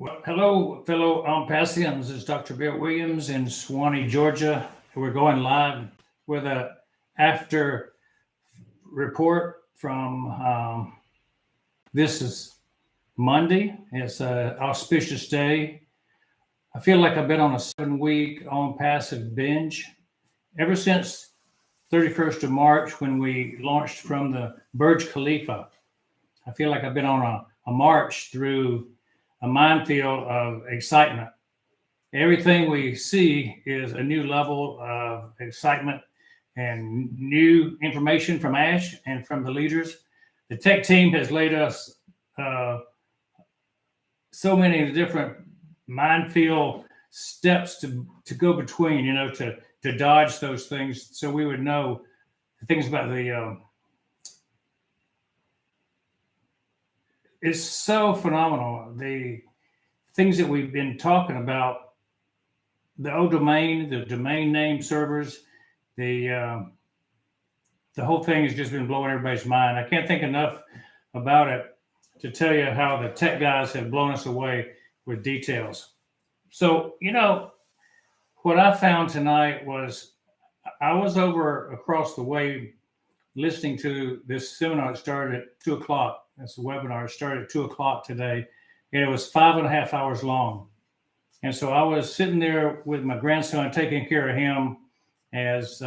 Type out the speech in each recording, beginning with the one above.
Well, hello, fellow OnPassive. This is Dr. Bill Williams in Swanee, Georgia. We're going live with a after report from this is Monday. It's an auspicious day. I feel like I've been on a 7-week OnPassive binge ever since 31st of March when we launched from the Burj Khalifa. I feel like I've been on a march through a minefield of excitement. Everything we see is a new level of excitement and new information from Ash and from the leaders. The tech team has laid us so many different minefield steps to go between, to dodge those things, so we would know things about the it's so phenomenal. The things that we've been talking about, the domain, the domain name servers, the whole thing has just been blowing everybody's mind. I can't think enough about it to tell you how the tech guys have blown us away with details. So, what I found tonight was I was over across the way listening to this seminar that started at 2 o'clock. That's a webinar. It started at 2 o'clock today, and it was 5.5 hours long. And so I was sitting there with my grandson, taking care of him, as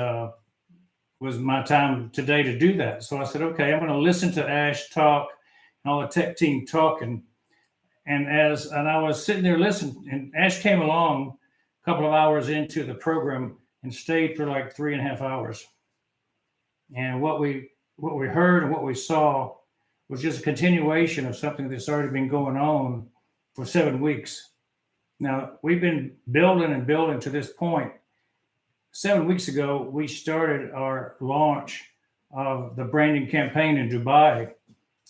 was my time today to do that. So I said, okay, I'm going to listen to Ash talk and all the tech team talking. And I was sitting there listening, and Ash came along a couple of hours into the program and stayed for like 3.5 hours. And what we heard and what we saw was just a continuation of something that's already been going on for 7 weeks. Now, we've been building and building to this point. 7 weeks ago, we started our launch of the branding campaign in Dubai,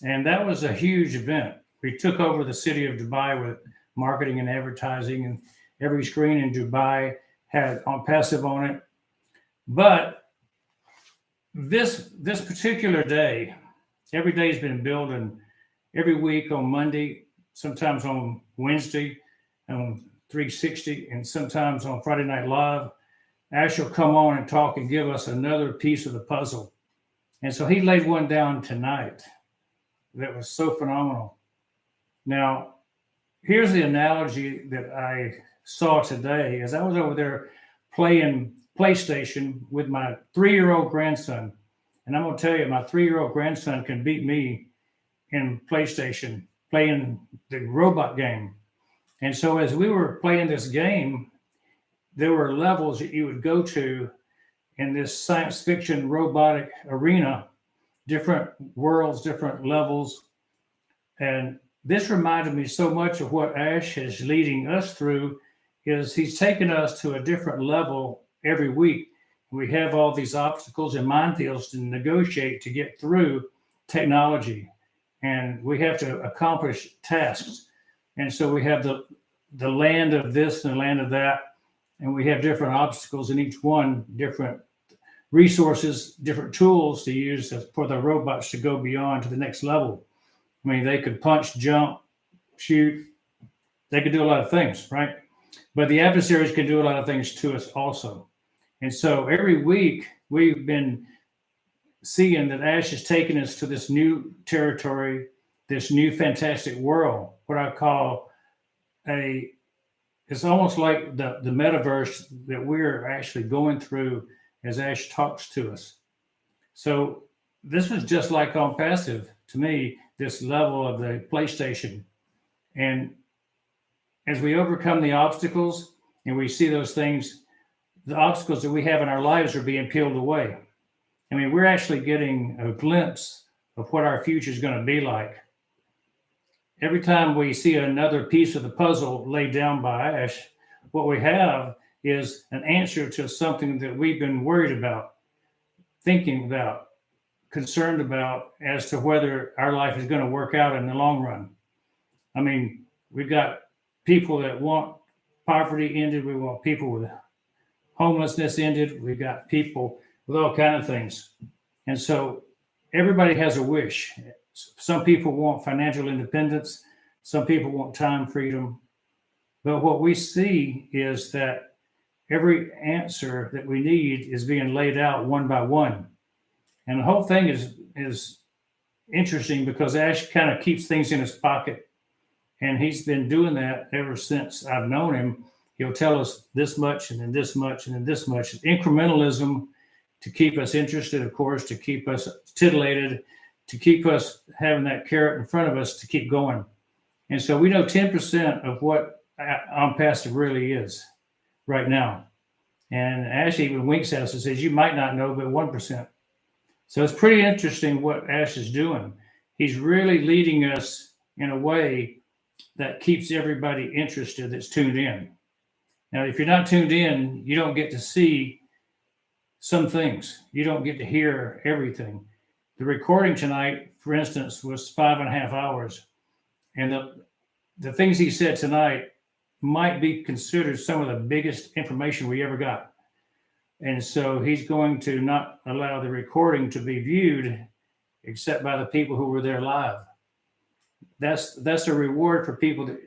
and that was a huge event. We took over the city of Dubai with marketing and advertising, and every screen in Dubai had OnPassive on it. But this particular day, every day has been building. Every week on Monday, sometimes on Wednesday, on 360, and sometimes on Friday Night Live, Ash will come on and talk and give us another piece of the puzzle. And so he laid one down tonight that was so phenomenal. Now, here's the analogy that I saw today as I was over there playing PlayStation with my 3-year-old grandson. And I'm going to tell you, my 3-year-old grandson can beat me in PlayStation, playing the robot game. And so as we were playing this game, there were levels that you would go to in this science fiction robotic arena, different worlds, different levels. And this reminded me so much of what Ash is leading us through. Is he's taken us to a different level every week. We have all these obstacles and minefields to negotiate to get through technology, and we have to accomplish tasks. And so we have the land of this and the land of that, and we have different obstacles in each one, different resources, different tools to use for the robots to go beyond to the next level. I mean, they could punch, jump, shoot. They could do a lot of things, right? But the adversaries can do a lot of things to us also. And so every week we've been seeing that Ash is taking us to this new territory, this new fantastic world, what I call it's almost like the metaverse that we're actually going through as Ash talks to us. So this was just like OnPassive to me, this level of the PlayStation. And as we overcome the obstacles and we see those things, the obstacles that we have in our lives are being peeled away. I mean, we're actually getting a glimpse of what our future is going to be like. Every time we see another piece of the puzzle laid down by Ash, what we have is an answer to something that we've been worried about, thinking about, concerned about as to whether our life is going to work out in the long run. I mean, we've got people that want poverty ended. We want people with homelessness ended. We've got people with all kinds of things. And so everybody has a wish. Some people want financial independence. Some people want time freedom. But what we see is that every answer that we need is being laid out one by one. And the whole thing is interesting because Ash kind of keeps things in his pocket. And he's been doing that ever since I've known him. He'll tell us this much and then this much and then this much. Incrementalism to keep us interested, of course, to keep us titillated, to keep us having that carrot in front of us to keep going. And so we know 10% of what OnPassive really is right now. And Ash even winks at us and says, you might not know, but 1%. So it's pretty interesting what Ash is doing. He's really leading us in a way that keeps everybody interested that's tuned in. Now, if you're not tuned in, you don't get to see some things. You don't get to hear everything. The recording tonight, for instance, was 5.5 hours. And the things he said tonight might be considered some of the biggest information we ever got. And so he's going to not allow the recording to be viewed except by the people who were there live. That's a reward for people that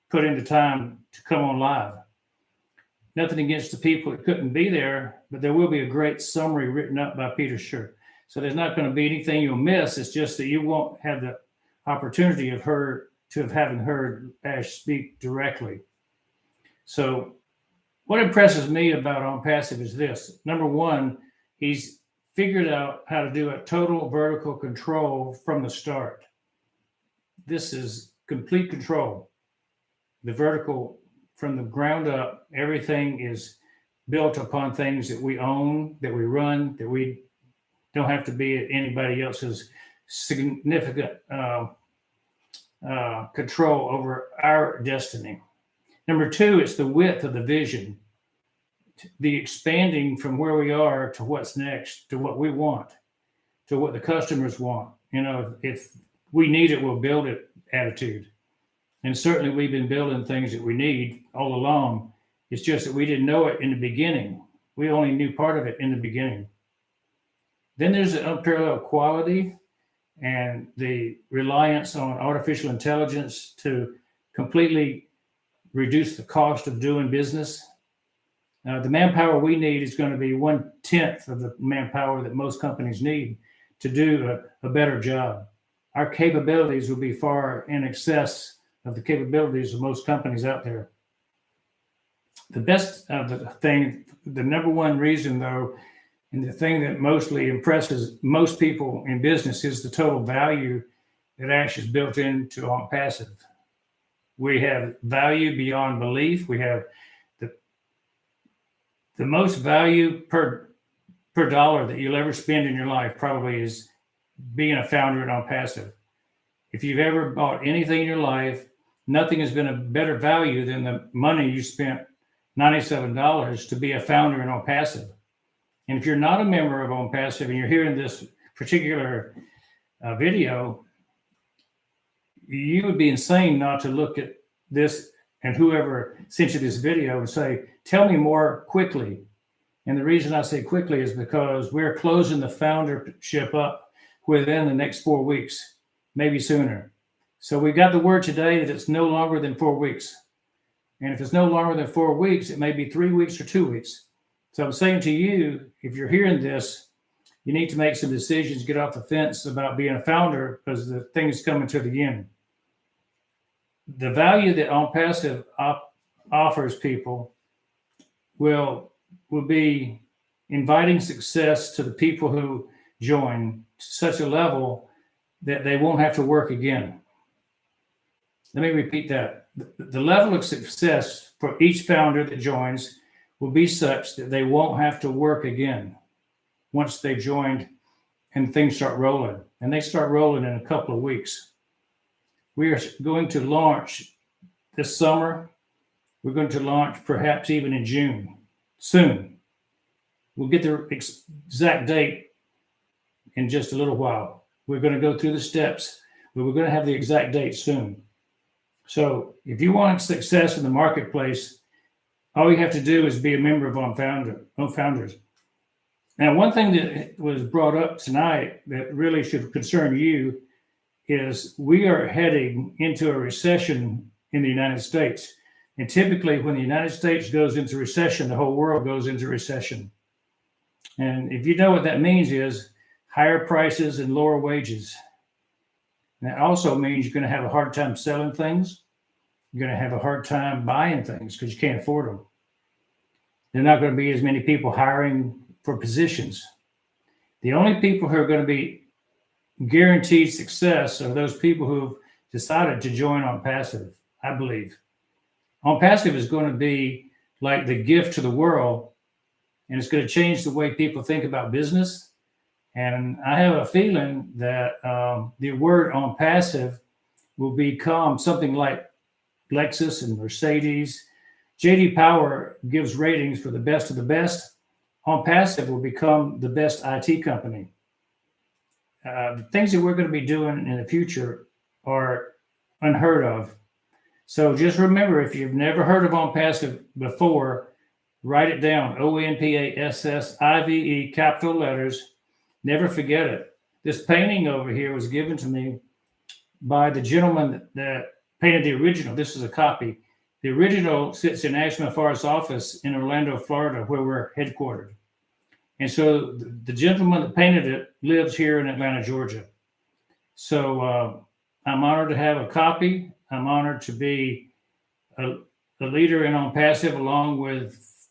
put into time to come on live. Nothing against the people that couldn't be there, but there will be a great summary written up by Peter Scher. So there's not going to be anything you'll miss. It's just that you won't have the opportunity of having heard Ash speak directly. So what impresses me about OnPassive is this. Number one, he's figured out how to do a total vertical control from the start. This is complete control. The vertical from the ground up, everything is built upon things that we own, that we run, that we don't have to be at anybody else's significant control over our destiny. Number two, it's the width of the vision, the expanding from where we are to what's next, to what we want, to what the customers want. You know, if we need it, we'll build it attitude. And certainly we've been building things that we need all along. It's just that we didn't know it in the beginning. We only knew part of it in the beginning. Then there's the unparalleled quality and the reliance on artificial intelligence to completely reduce the cost of doing business. The manpower we need is going to be 1/10 of the manpower that most companies need to do a better job. Our capabilities will be far in excess of the capabilities of most companies out there. The best of the thing, the number one reason though, and the thing that mostly impresses most people in business is the total value that Ash is built into OnPassive. We have value beyond belief. We have the most value per dollar that you'll ever spend in your life probably is being a founder at OnPassive. If you've ever bought anything in your life, nothing has been a better value than the money you spent, $97, to be a founder in OnPassive. And if you're not a member of OnPassive and you're hearing this particular video, you would be insane not to look at this and whoever sent you this video and say, tell me more quickly. And the reason I say quickly is because we're closing the foundership up within the next 4 weeks, maybe sooner. So we got the word today that it's no longer than 4 weeks. And if it's no longer than 4 weeks, it may be 3 weeks or 2 weeks. So I'm saying to you, if you're hearing this, you need to make some decisions, get off the fence about being a founder because the thing is coming to the end. The value that OnPassive offers people will be inviting success to the people who join to such a level that they won't have to work again. Let me repeat that. The level of success for each founder that joins will be such that they won't have to work again once they joined and things start rolling. And they start rolling in a couple of weeks. We are going to launch this summer. We're going to launch perhaps even in June, soon. We'll get the exact date in just a little while. We're going to go through the steps, but we're going to have the exact date soon. So if you want success in the marketplace, all you have to do is be a member of OnFounders. Now, one thing that was brought up tonight that really should concern you is we are heading into a recession in the United States. And typically when the United States goes into recession, the whole world goes into recession. And if you know what that means is higher prices and lower wages. And that also means you're going to have a hard time selling things. You're going to have a hard time buying things because you can't afford them. There are not going to be as many people hiring for positions. The only people who are going to be guaranteed success are those people who've decided to join OnPassive, I believe. OnPassive is going to be like the gift to the world, and it's going to change the way people think about business. And I have a feeling that the word OnPassive will become something like Lexus and Mercedes. J.D. Power gives ratings for the best of the best. OnPassive will become the best IT company. The things that we're going to be doing in the future are unheard of. So just remember, if you've never heard of OnPassive before, write it down. OnPassive, capital letters. Never forget it. This painting over here was given to me by the gentleman that painted the original. This is a copy. The original sits in Ash MUFAREH's office in Orlando, Florida, where we're headquartered. And so the gentleman that painted it lives here in Atlanta, Georgia. So I'm honored to have a copy. I'm honored to be a leader in OnPassive, along with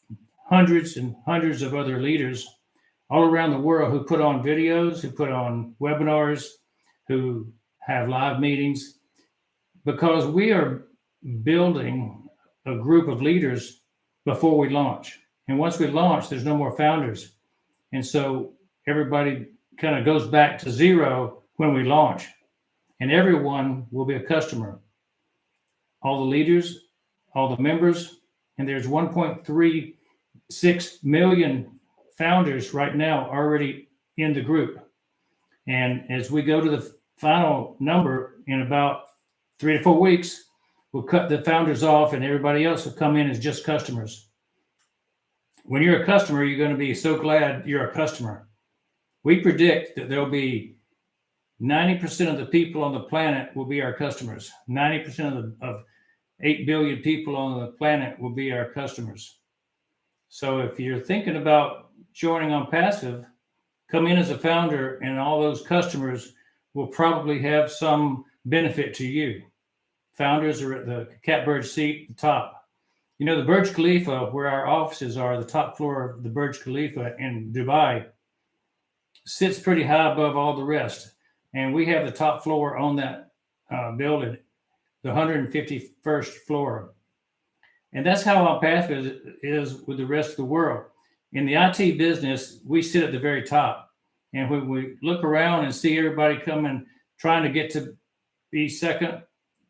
hundreds and hundreds of other leaders all around the world who put on videos, who put on webinars, who have live meetings, because we are building a group of leaders before we launch. And once we launch, there's no more founders. And so everybody kind of goes back to zero when we launch, and everyone will be a customer. All the leaders, all the members, and there's 1.36 million founders right now already in the group. And as we go to the final number in about 3 to 4 weeks, we'll cut the founders off and everybody else will come in as just customers. When you're a customer, you're going to be so glad you're a customer. We predict that there'll be 90% of the people on the planet will be our customers. 90% of 8 billion people on the planet will be our customers. So if you're thinking about joining OnPassive, come in as a founder, and all those customers will probably have some benefit to you. Founders are at the catbird seat at the top. You know, the Burj Khalifa, where our offices are, the top floor of the Burj Khalifa in Dubai, sits pretty high above all the rest. And we have the top floor on that building, the 151st floor. And that's how OnPassive is with the rest of the world. In the IT business, we sit at the very top. And when we look around and see everybody coming, trying to get to be second,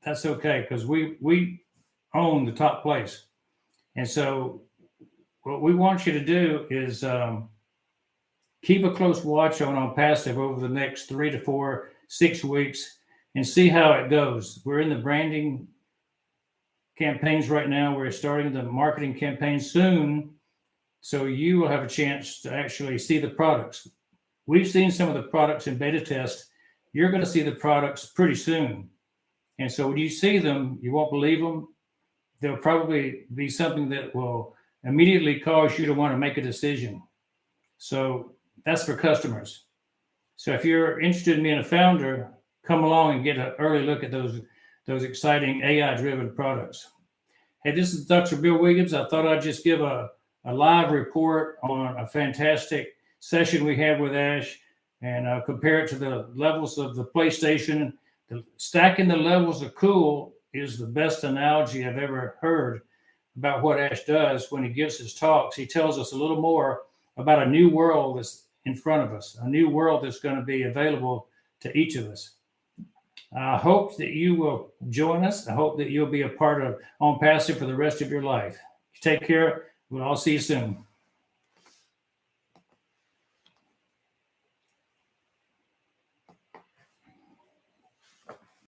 that's okay, because we own the top place. And so what we want you to do is keep a close watch on OnPassive over the next 3 to 4, 6 weeks and see how it goes. We're in the branding campaigns right now. We're starting the marketing campaign soon. So you will have a chance to actually see the products. We've seen some of the products in beta test. You're going to see the products pretty soon. And so when you see them, you won't believe them. There'll probably be something that will immediately cause you to want to make a decision. So that's for customers. So if you're interested in being a founder, come along and get an early look at those exciting AI-driven products. Hey, this is Dr. Bill Williams. I thought I'd just give a live report on a fantastic session we had with Ash and compare it to the levels of the PlayStation. Stacking the levels of cool is the best analogy I've ever heard about what Ash does when he gives his talks. He tells us a little more about a new world that's in front of us, a new world that's going to be available to each of us. I hope that you will join us. I hope that you'll be a part of OnPassive for the rest of your life. Take care. We'll all see you soon.